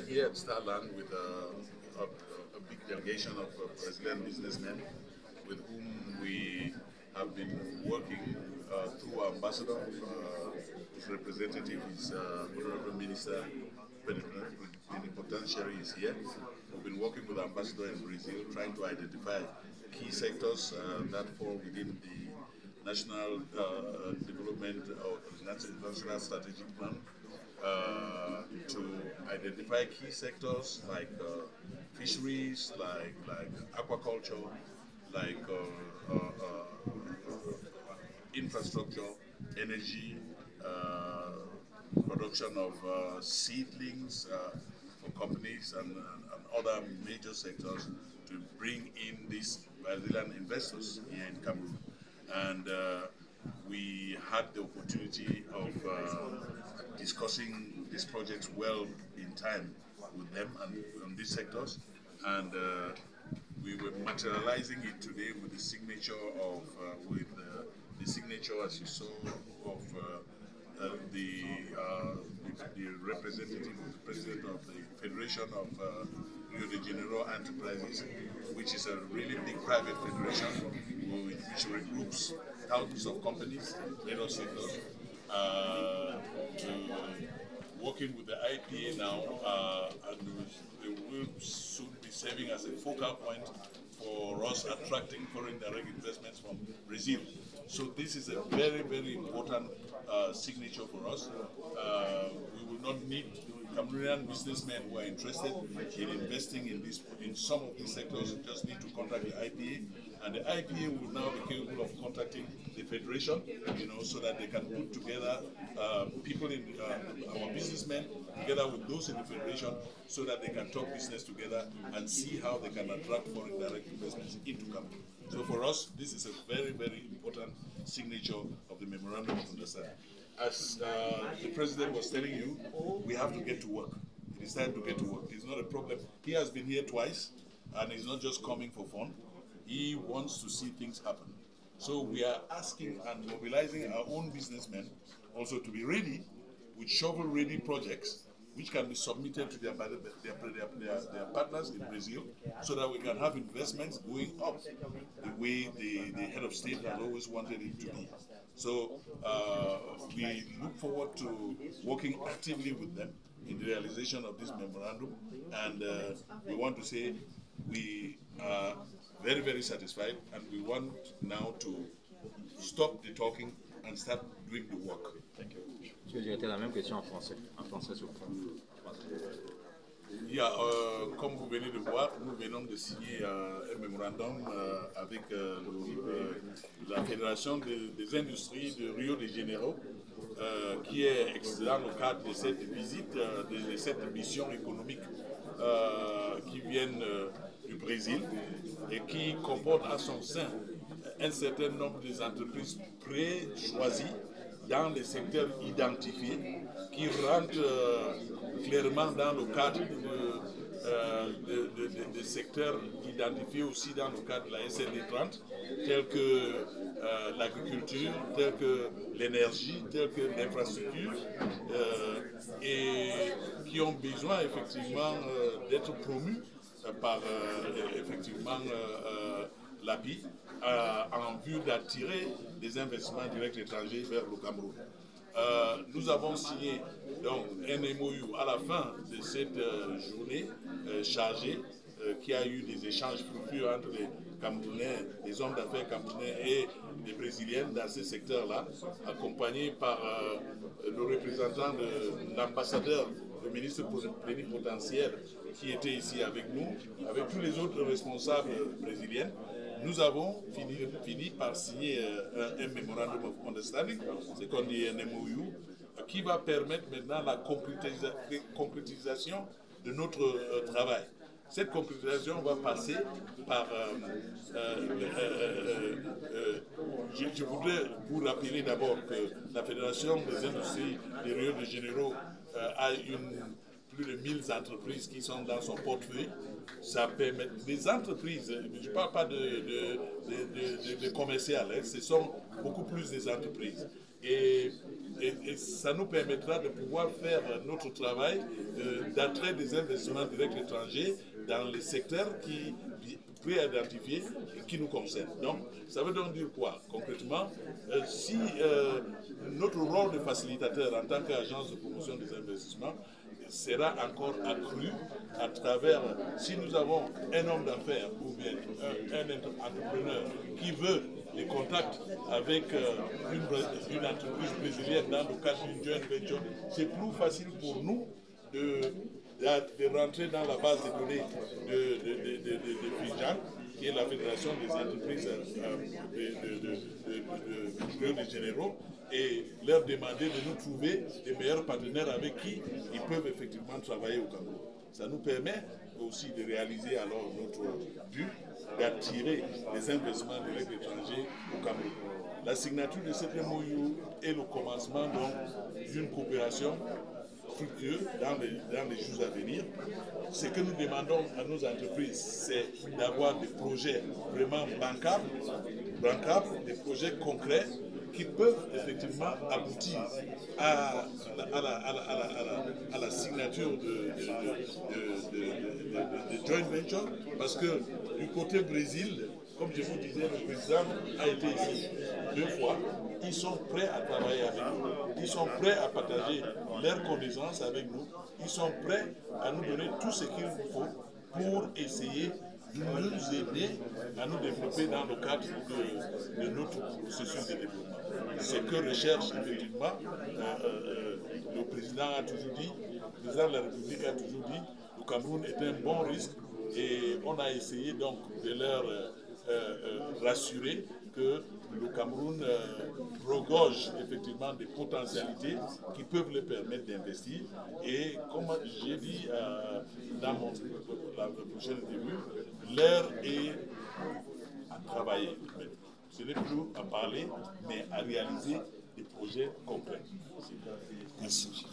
are here at Starland with a big delegation of Brazilian businessmen with whom we have been working through our ambassador, whose representative is Honorable Minister Plenipotentiary is here. We've been working with the ambassador in Brazil, trying to identify key sectors that fall within the national development or national strategic plan to identify key sectors like fisheries, like aquaculture, like infrastructure, energy, production of seedlings for companies and other major sectors to bring in these Brazilian investors here in Cameroon. And we had the opportunity of discussing these projects well in time with them and on these sectors. And we were materializing it today with the signature of, the signature, as you saw, of the representative, the president of the Federation of Rio de Janeiro Enterprises, which is a really big private federation which regroups thousands of companies in various sectors. Working with the IPA now, and they will soon be serving as a focal point for us attracting foreign direct investments from Brazil. So this is a very, very important signature for us. We will not need Cameroonian businessmen who are interested in investing in some of these sectors. Just need to contact the IPA, and the IPA will now be capable of contacting the federation, so that they can put together people in our businessmen together with those in the federation, so that they can talk business together and see how they can attract foreign direct investments into Cameroon. So for us, this is a very, very important signature of the Memorandum of Understanding. As the President was telling you, we have to get to work. It is time to get to work. It's not a problem. He has been here twice, and he's not just coming for fun. He wants to see things happen. So we are asking and mobilizing our own businessmen also to be ready with shovel-ready projects which can be submitted to their partners in Brazil, so that we can have investments going up the way the head of state has always wanted it to be. So we look forward to working actively with them in the realization of this memorandum, and we want to say we are very, very satisfied, and we want now to stop the talking and start doing the work. Thank you. Je vais dire la même question en français. En français, s'il vous plaît. Comme vous venez de voir, nous venons de signer un mémorandum avec la Fédération des industries de Rio de Janeiro, qui est dans le cadre de cette visite, de cette mission économique qui viennent du Brésil et qui comporte à son sein un certain nombre d'entreprises pré-choisies dans les secteurs identifiés, qui rentrent clairement dans le cadre de secteurs identifiés aussi dans le cadre de la SND 30, tels que l'agriculture, tels que l'énergie, tels que l'infrastructure, et qui ont besoin effectivement d'être promus par effectivement l'API en vue d'attirer des investissements directs étrangers vers le Cameroun. Nous avons signé donc un MOU à la fin de cette journée chargée qui a eu des échanges fructueux entre les Camerounais, les hommes d'affaires camerounais et les Brésiliennes dans ce secteur-là, accompagnés par le représentant de l'ambassadeur, le ministre plénipotentiaire qui était ici avec nous, avec tous les autres responsables brésiliens. Nous avons fini par signer un Memorandum of Understanding, c'est qu'on dit un MOU, qui va permettre maintenant la concrétisation de notre travail. Cette concrétisation va passer par... je voudrais vous rappeler d'abord que la Fédération des industries de Rio de Janeiro a plus de 1000 entreprises qui sont dans son portefeuille. Ça permet des entreprises, je ne parle pas de commerciales, ce sont beaucoup plus des entreprises. Et et ça nous permettra de pouvoir faire notre travail d'attrait des investissements directs étrangers dans les secteurs qui pré-identifiés et qui nous concernent. Donc, ça veut donc dire quoi concrètement? Si notre rôle de facilitateur en tant qu'agence de promotion des investissements sera encore accru à travers, si nous avons un homme d'affaires ou bien un entrepreneur qui veut les contacts avec une entreprise brésilienne dans le cadre d'une joint venture, c'est plus facile pour nous de rentrer dans la base de données de FIJAN, qui est la Fédération des entreprises de Rio de Janeiro, et leur demander de nous trouver des meilleurs partenaires avec qui ils peuvent effectivement travailler au Cameroun. Ça nous permet aussi de réaliser alors notre but d'attirer les investissements directs étrangers au Cameroun. La signature de cette MOU est le commencement d'une coopération fructueuse dans les jours à venir. Ce que nous demandons à nos entreprises, c'est d'avoir des projets vraiment bancables, des projets concrets qui peuvent effectivement aboutir à la signature de joint venture, parce que du côté Brésil, comme je vous disais, le président a été ici 2 fois. Ils sont prêts à travailler avec nous. Ils sont prêts à partager leurs connaissances avec nous. Ils sont prêts à nous donner tout ce qu'il nous faut pour essayer de nous aider à nous développer dans le cadre de notre processus de développement. Ce que recherche effectivement le président a toujours dit, le président de la République a toujours dit, le Cameroun est un bon risque, et on a essayé donc de leur rassurer que le Cameroun regorge effectivement des potentialités qui peuvent leur permettre d'investir. Et comme j'ai dit dans la prochaine interview, l'heure est à travailler. Ce n'est plus à parler, mais à réaliser des projets concrets. Merci.